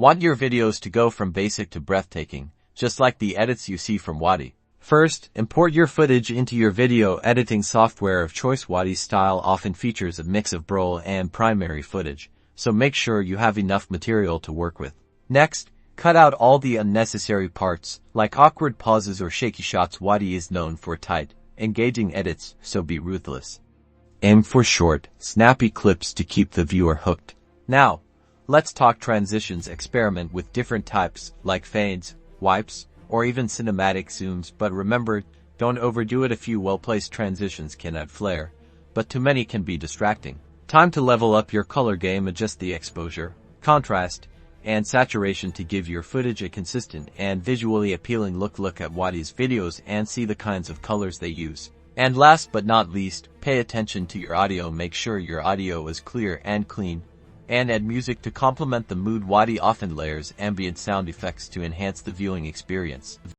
Want your videos to go from basic to breathtaking, just like the edits you see from Wati. First, import your footage into your video editing software of choice. Wati's style often features a mix of B-roll and primary footage, so make sure you have enough material to work with. Next, cut out all the unnecessary parts, like awkward pauses or shaky shots. Wati is known for tight, engaging edits, so be ruthless. Aim for short, snappy clips to keep the viewer hooked. Now, let's talk transitions. Experiment with different types, like fades, wipes, or even cinematic zooms, but remember, don't overdo it. A few well-placed transitions can add flair, but too many can be distracting. Time to level up your color game. Adjust the exposure, contrast, and saturation to give your footage a consistent and visually appealing look. Look at Wati's videos and see the kinds of colors they use. And last but not least, pay attention to your audio. Make sure your audio is clear and clean, and add music to complement the mood. Wati often layers ambient sound effects to enhance the viewing experience.